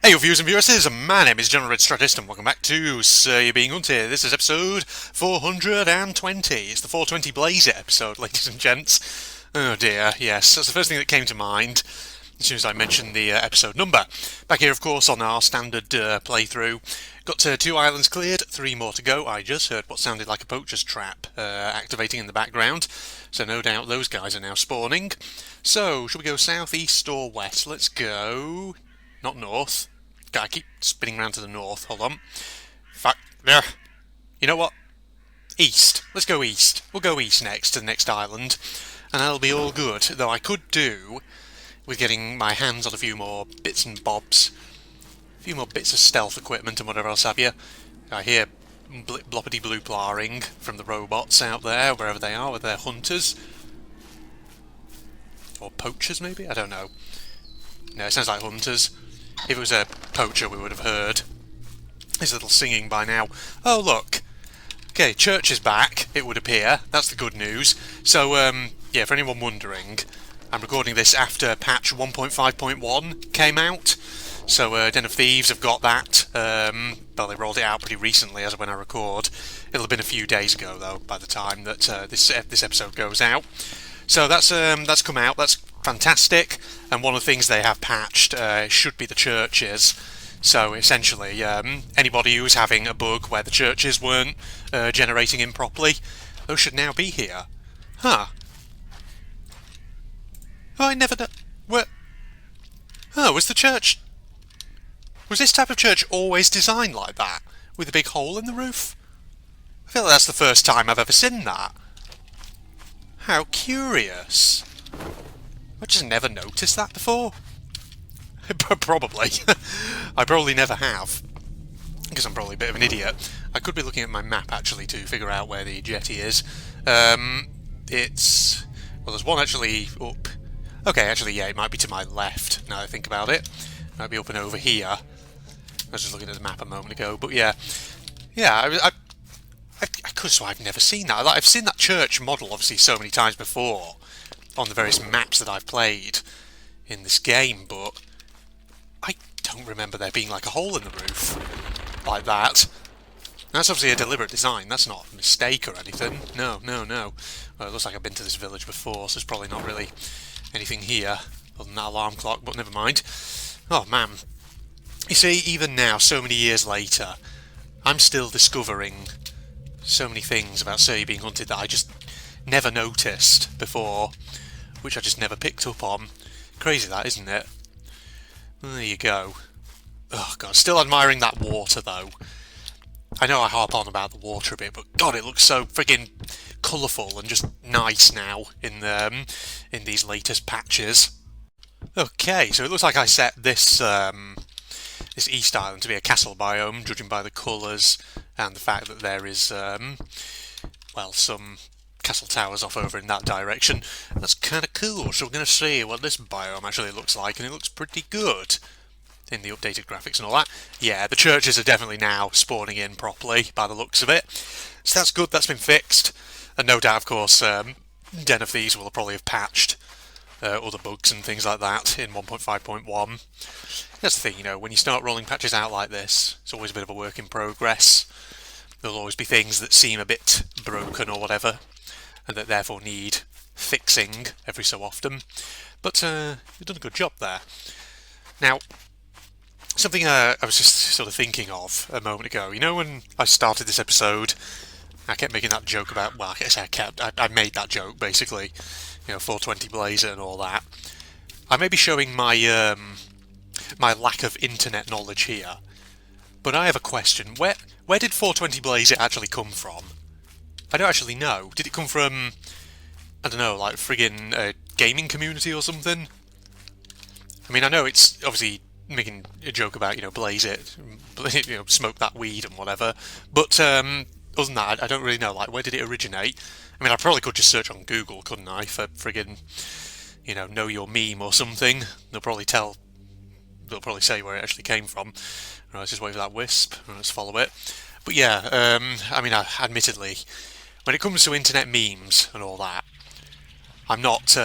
Hey, viewers and viewers, my name is General Red Strategist, and welcome back to Sir You're Being Hunted. This is episode 420. It's the 420 Blaze It episode, ladies and gents. Oh dear, yes, that's the first thing that came to mind as soon as I mentioned the episode number. Back here, of course, on our standard playthrough. Got 2 islands cleared, 3 more to go. I just heard what sounded like a poacher's trap activating in the background, so no doubt those guys are now spawning. So, should we go south, east, or west? Let's go... not north. God, I keep spinning around to the north. Hold on. Fuck. There. You know what? East. Let's go east. We'll go east next to the next island, and that'll be all good. Though I could do with getting my hands on a few more bits and bobs. A few more bits of stealth equipment and whatever else have you. I hear bloppity bloop-laring from the robots out there, wherever they are, with their hunters. Or poachers, maybe? I don't know. No, it sounds like hunters. If it was a poacher, we would have heard his little singing by now. Oh, look. Okay, church is back, it would appear. That's the good news. So, yeah, for anyone wondering, I'm recording this after patch 1.5.1 came out. So, Den of Thieves have got that. Well, they rolled it out pretty recently as of when I record. It'll have been a few days ago, though, by the time that this episode goes out. So that's come out. That's fantastic. And one of the things they have patched should be the churches. So essentially, anybody who's having a bug where the churches weren't generating in properly, those should now be here. Huh. Oh, I never know. Where? Oh, was the church... was this type of church always designed like that? With a big hole in the roof? I feel like that's the first time I've ever seen that. How curious. I just never noticed that before. Probably. I probably never have. Because I'm probably a bit of an idiot. I could be looking at my map, actually, to figure out where the jetty is. It's... well, there's one actually up... okay, actually, yeah, it might be to my left, now that I think about it. It might be up and over here. I was just looking at the map a moment ago, but yeah. Yeah, I could have sworn I've never seen that. I've seen that church model, obviously, so many times before on the various maps that I've played in this game, but I don't remember there being like a hole in the roof like that. That's obviously a deliberate design. That's not a mistake or anything. No, no, no. Well, it looks like I've been to this village before, so there's probably not really anything here other than that alarm clock, but never mind. Oh, man. You see, even now, so many years later, I'm still discovering so many things about Sir You're Being Hunted that I just never noticed before, which I just never picked up on. Crazy that, isn't it? There you go. Oh god, still admiring that water though. I know I harp on about the water a bit, but god, it looks so friggin' colourful and just nice now in these latest patches. Okay, so it looks like I set this this East Island to be a castle biome, judging by the colours and the fact that there is, well, some castle towers off over in that direction. That's kind of cool, so we're going to see what this biome actually looks like, and it looks pretty good in the updated graphics and all that. Yeah, the churches are definitely now spawning in properly, by the looks of it. So that's good, that's been fixed. And no doubt, of course, Den of Thieves will probably have patched other bugs and things like that in 1.5.1. That's the thing, you know, when you start rolling patches out like this, it's always a bit of a work in progress. There'll always be things that seem a bit broken or whatever, and that therefore need fixing every so often. But you've done a good job there. Now, something I was just sort of thinking of a moment ago. You know, when I started this episode, I kept making that joke about, well, I guess I made that joke, basically. You know, 420 Blazer and all that. I may be showing my my lack of internet knowledge here, but I have a question. Where did 420 Blazer actually come from? I don't actually know. Did it come from, I don't know, like friggin' gaming community or something? I mean, I know it's obviously making a joke about, you know, blaze it, you know, smoke that weed and whatever, but other than that, I don't really know, like, where did it originate? I mean, I probably could just search on Google, couldn't I, for friggin', you know your meme or something. They'll probably say where it actually came from. Right, let's just wait for that wisp, and let's follow it. But yeah, I mean, admittedly, when it comes to internet memes and all that, I'm not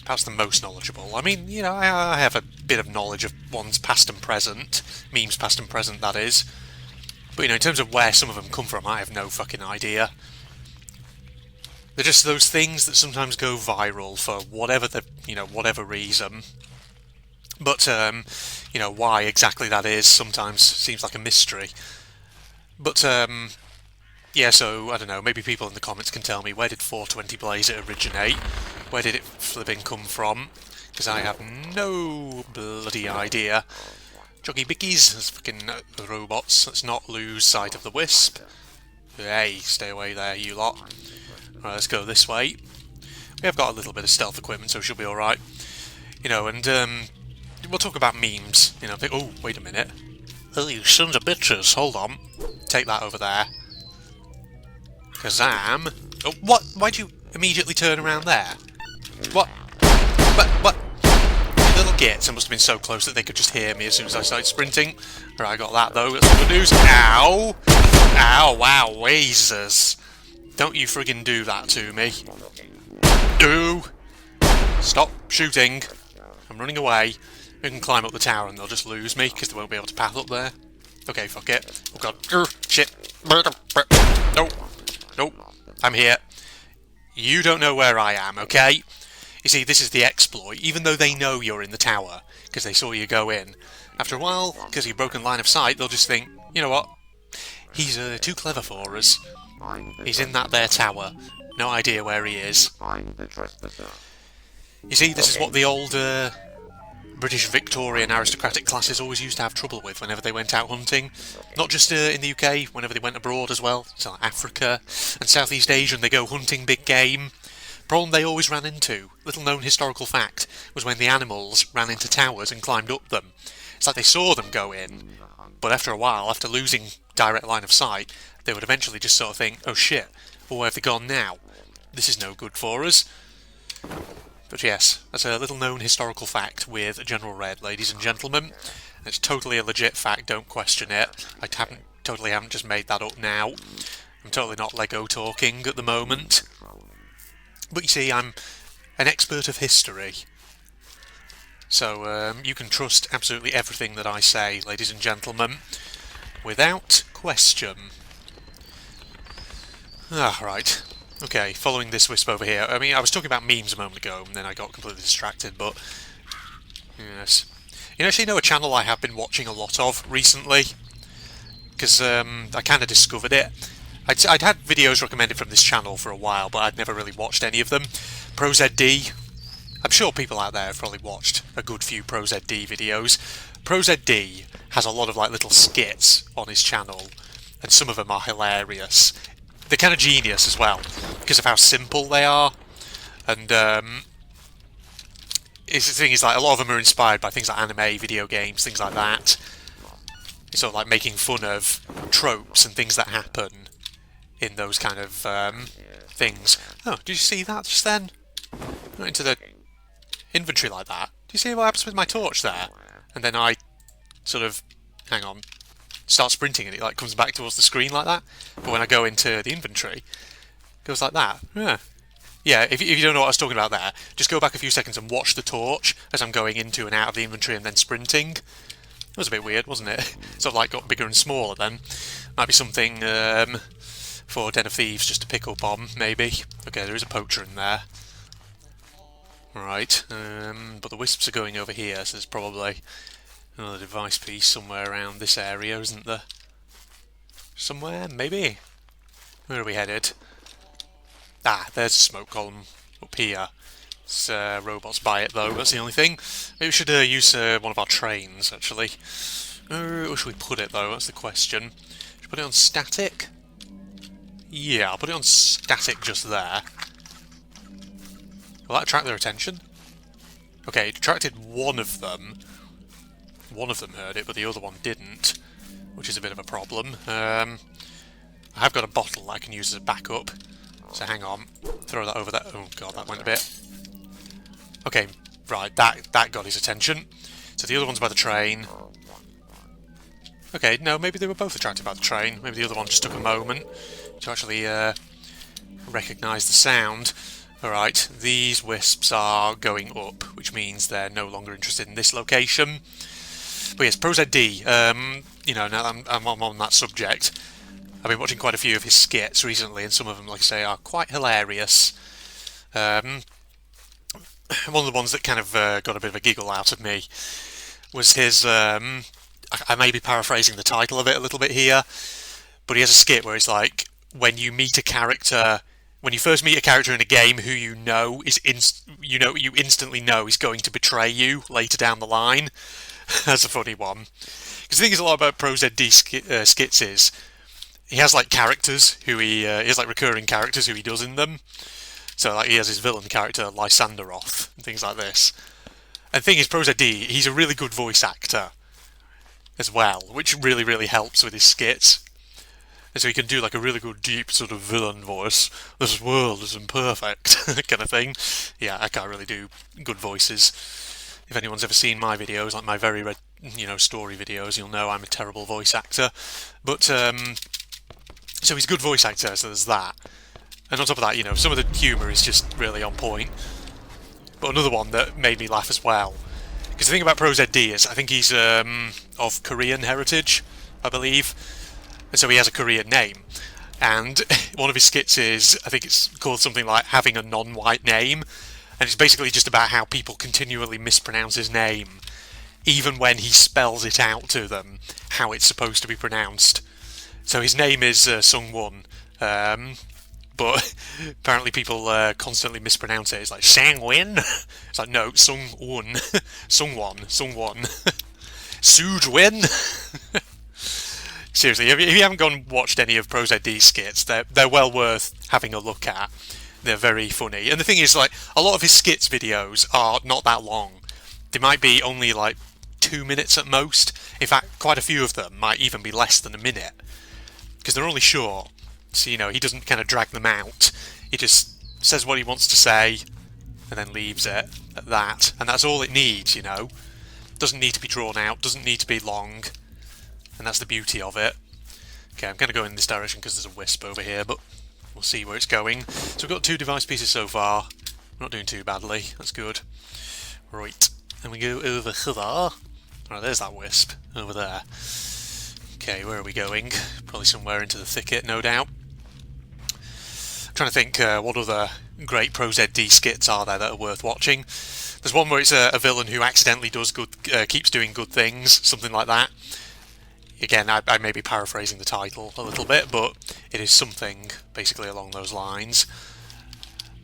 perhaps the most knowledgeable. I mean, you know, I have a bit of knowledge of one's past and present, memes past and present, that is. But, you know, in terms of where some of them come from, I have no fucking idea. They're just those things that sometimes go viral for whatever the, you know, whatever reason. But, you know, why exactly that is sometimes seems like a mystery. But, yeah, so, I don't know, maybe people in the comments can tell me, where did 420 Blazer originate? Where did it flipping come from? Because I have no bloody idea. Joggy bickies, there's fucking robots. Let's not lose sight of the wisp. Hey, stay away there, you lot. Right, let's go this way. We have got a little bit of stealth equipment, so she'll be alright. You know, and we'll talk about memes. You know, think, oh, wait a minute. Oh, you sons of bitches, hold on. Take that over there. Kazam. Oh, what? Why'd you immediately turn around there? What? What? You little gits. I must have been so close that they could just hear me as soon as I started sprinting. Alright, I got that though. That's good news. Ow! Ow, wow, wazers. Don't you friggin' do that to me. Do! Stop shooting. I'm running away. We can climb up the tower and they'll just lose me because they won't be able to path up there. Okay, fuck it. Oh god. Shit. Nope. Nope. I'm here. You don't know where I am, okay? You see, this is the exploit. Even though they know you're in the tower, because they saw you go in, after a while, because you've broken line of sight, they'll just think, you know what? He's too clever for us. He's in that there tower. No idea where he is. You see, this is what the old British Victorian aristocratic classes always used to have trouble with whenever they went out hunting. Not just in the UK, whenever they went abroad as well. So like Africa and Southeast Asia and they go hunting big game. Problem they always ran into, little known historical fact, was when the animals ran into towers and climbed up them. It's like they saw them go in, but after a while, after losing direct line of sight, they would eventually just sort of think, oh shit, well where have they gone now? This is no good for us. But yes, that's a little known historical fact with General Red, ladies and gentlemen. It's totally a legit fact, don't question it. I totally haven't just made that up now. I'm totally not Lego talking at the moment. But you see, I'm an expert of history. So you can trust absolutely everything that I say, ladies and gentlemen, without question. Ah, right. Okay, following this wisp over here. I mean, I was talking about memes a moment ago, and then I got completely distracted, but... Yes. You actually know a channel I have been watching a lot of recently? Because I kind of discovered it. I'd had videos recommended from this channel for a while, but I'd never really watched any of them. ProZD. I'm sure people out there have probably watched a good few ProZD videos. ProZD has a lot of like little skits on his channel, and some of them are hilarious. They're kind of genius as well, because of how simple they are. And the thing is, like, a lot of them are inspired by things like anime, video games, things like that. It's sort of like making fun of tropes and things that happen in those kind of things. Oh, did you see that just then? Went into the inventory like that. Do you see what happens with my torch there? And then I sort of, hang on, start sprinting and it like comes back towards the screen like that. But when I go into the inventory, it goes like that. Yeah, if you don't know what I was talking about there, just go back a few seconds and watch the torch as I'm going into and out of the inventory and then sprinting. It was a bit weird, wasn't it? Sort of like got bigger and smaller then. Might be something for Den of Thieves just to pick up on, maybe. Okay, there is a poacher in there. Right, but the wisps are going over here, so there's probably another device piece somewhere around this area, isn't there? Somewhere, maybe? Where are we headed? Ah, there's a smoke column up here. It's, robots by it though, that's the only thing. Maybe we should use one of our trains, actually. Where should we put it though, that's the question. Should we put it on static? Yeah, I'll put it on static just there. Will that attract their attention? Okay, it attracted one of them. One of them heard it, but the other one didn't, which is a bit of a problem. I have got a bottle I can use as a backup, so hang on. Throw that over there. Oh god, that went a bit. Okay, right, that got his attention. So the other one's by the train. Okay, no, maybe they were both attracted by the train. Maybe the other one just took a moment to actually recognise the sound. Alright, these wisps are going up, which means they're no longer interested in this location. But yes, ProZD, now that I'm on that subject, I've been watching quite a few of his skits recently, and some of them, like I say, are quite hilarious. One of the ones that kind of got a bit of a giggle out of me was his, I may be paraphrasing the title of it a little bit here, but he has a skit where it's like, when you first meet a character in a game who you instantly know is going to betray you later down the line. That's a funny one. Because the thing is, a lot about ProZD skits is he has like characters he has like recurring characters who he does in them. So like he has his villain character Lysanderoth and things like this. And the thing is, ProZD, he's a really good voice actor as well, which really, really helps with his skits. And so he can do like a really good deep sort of villain voice. This world is imperfect kind of thing. Yeah, I can't really do good voices. If anyone's ever seen my videos, like my very story videos, you'll know I'm a terrible voice actor. But so he's a good voice actor, so there's that. And on top of that, some of the humour is just really on point. But another one that made me laugh as well, because the thing about ProZD is, I think he's of Korean heritage, I believe. And so he has a Korean name. And one of his skits is, I think it's called something like having a non-white name. And it's basically just about how people continually mispronounce his name, even when he spells it out to them, how it's supposed to be pronounced. So his name is Sung-won, but apparently people constantly mispronounce it. It's like Sang-win. It's like, no, Sung-won. Sung-won. Sung-won. Suj-win. Seriously, if you haven't gone and watched any of ProZD skits, they're well worth having a look at. They're very funny. And the thing is, like, a lot of his skits videos are not that long. They might be only, like, 2 minutes at most. In fact, quite a few of them might even be less than a minute. Because they're only short. So, he doesn't kind of drag them out. He just says what he wants to say, and then leaves it at that. And that's all it needs, Doesn't need to be drawn out, doesn't need to be long. And that's the beauty of it. Okay, I'm going to go in this direction because there's a wisp over here, but we'll see where it's going. So we've got 2 device pieces so far. We're not doing too badly. That's good. Right. And we go over here. Alright, there's that wisp. Over there. Okay, where are we going? Probably somewhere into the thicket, no doubt. I'm trying to think what other great ProZD skits are there that are worth watching. There's one where it's a villain who accidentally keeps doing good things, something like that. Again, I may be paraphrasing the title a little bit, but it is something basically along those lines.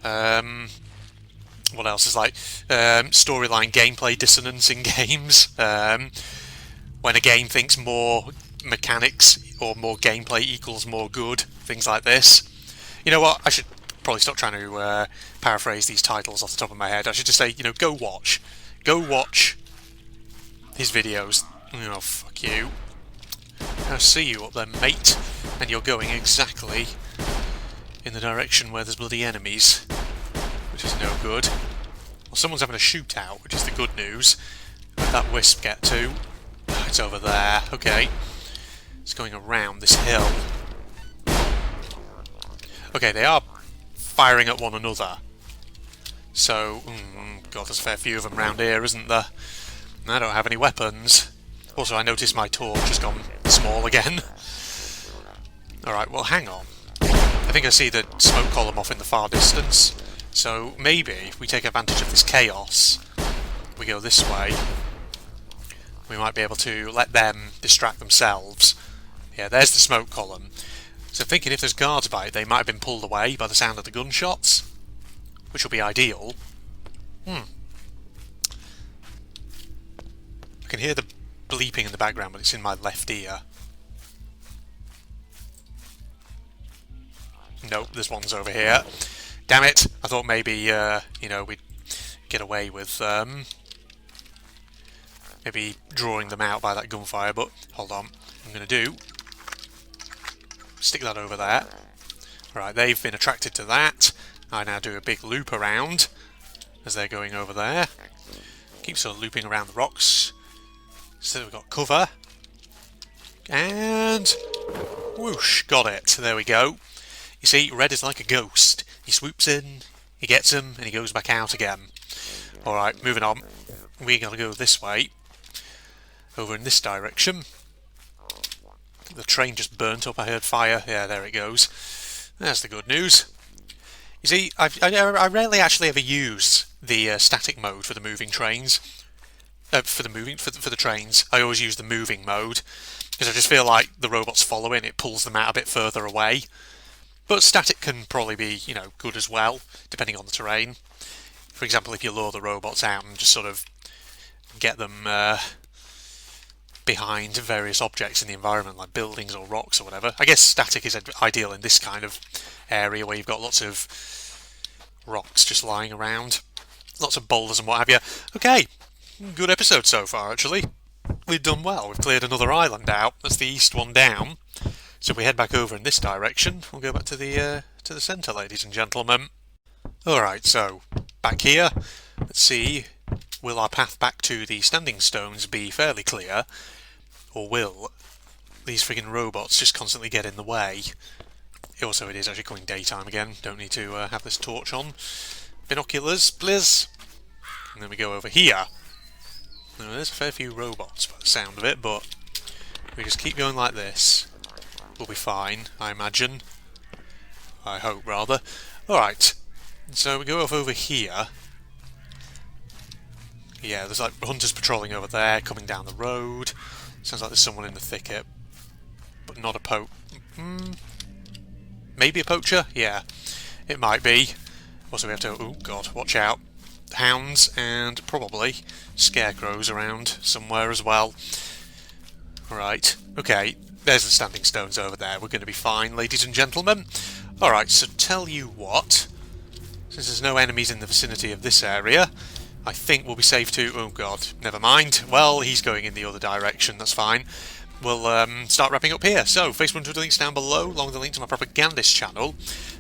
What else is like storyline gameplay dissonance in games? When a game thinks more mechanics or more gameplay equals more good, things like this. You know what? I should probably stop trying to paraphrase these titles off the top of my head. I should just say, go watch his videos. Oh, fuck you. I see you up there, mate, and you're going exactly in the direction where there's bloody enemies, which is no good. Well, someone's having a shootout, which is the good news. Where'd that wisp get to? It's over there. Okay. It's going around this hill. Okay, they are firing at one another. So, God, there's a fair few of them around here, isn't there? And I don't have any weapons. Also, I noticed my torch has gone small again. Alright, well, hang on. I think I see the smoke column off in the far distance. So, maybe, if we take advantage of this chaos, we go this way, we might be able to let them distract themselves. Yeah, there's the smoke column. So I'm thinking if there's guards by it, they might have been pulled away by the sound of the gunshots, which will be ideal. I can hear the bleeping in the background, but it's in my left ear. Nope, this one's over here. Damn it! I thought maybe, we'd get away with, maybe drawing them out by that gunfire, but hold on. I'm going to do... stick that over there. Right, they've been attracted to that. I now do a big loop around as they're going over there. Keep sort of looping around the rocks. So we've got cover. And... whoosh, got it. There we go. You see, Red is like a ghost. He swoops in, he he gets them, and he goes back out again. Alright, moving on. We gotta go this way. Over in this direction. The train just burnt up, I heard fire. Yeah, there it goes. That's the good news. You see, I rarely actually ever use the static mode for the moving trains. For the trains, I always use the moving mode because I just feel like the robots following it pulls them out a bit further away. But static can probably be, you know, good as well, depending on the terrain. For example, if you lure the robots out and just sort of get them behind various objects in the environment, like buildings or rocks or whatever. I guess static is ideal in this kind of area where you've got lots of rocks just lying around, lots of boulders and what have you. Okay, good episode so far, actually. We've done well. We've cleared another island out. That's the east one down. So if we head back over in this direction, we'll go back to the centre, ladies and gentlemen. Alright, so back here. Let's see, will our path back to the standing stones be fairly clear? Or will these friggin' robots just constantly get in the way? Also, it is actually coming daytime again. Don't need to have this torch on. Binoculars, please. And then we go over here. Now, there's a fair few robots by the sound of it, but we just keep going like this. We'll be fine, I imagine. I hope, rather. Alright, so we go over here. Yeah, there's like hunters patrolling over there, coming down the road. Sounds like there's someone in the thicket, but not a maybe a poacher? Yeah, it might be. Also, we have to... oh god, watch out. Hounds and probably scarecrows around somewhere as well. Right, okay, there's the standing stones over there. We're going to be fine, ladies and gentlemen. Alright, so tell you what, since there's no enemies in the vicinity of this area, I think we'll be safe to... oh god, never mind. Well, he's going in the other direction, that's fine. We'll start wrapping up here. So, Facebook and Twitter links down below, along with the link to my propagandist channel,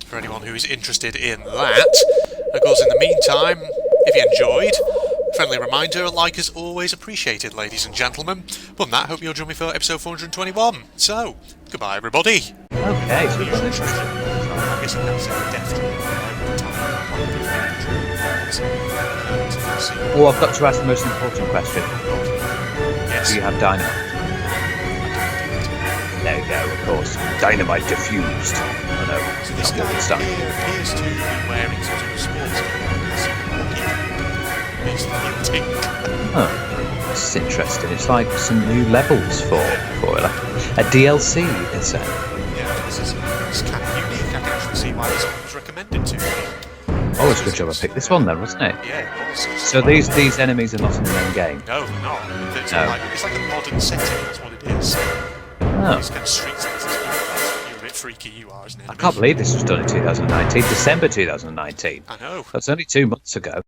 for anyone who is interested in that. Of course, in the meantime, if you enjoyed, a friendly reminder, a like is always appreciated, ladies and gentlemen. Other than that, hope you'll join me for episode 421. So, goodbye everybody. Okay, so I'm guessing that's definitely oh, I've got to ask the most important question. Yes. Do you have dynamite? There we go, of course. Dynamite diffused. Oh no, So this guy stuff. here appears to be wearing some sort of sports gear. He's hinting. Oh, this is interesting. It's like some new levels for it. Like a DLC, you could say. Yeah, this is kind of unique. I can actually see why this one was recommended to me. Oh, it's a good job I picked this one then, wasn't it? Yeah, it was. So these enemies are not in the main game? No, they're not. It's, No. it's like a modern setting, that's what it is. Oh. These kind of streets and this you're a bit freaky, you are, isn't it? I can't believe this was done in 2019, December 2019. I know. That's only 2 months ago.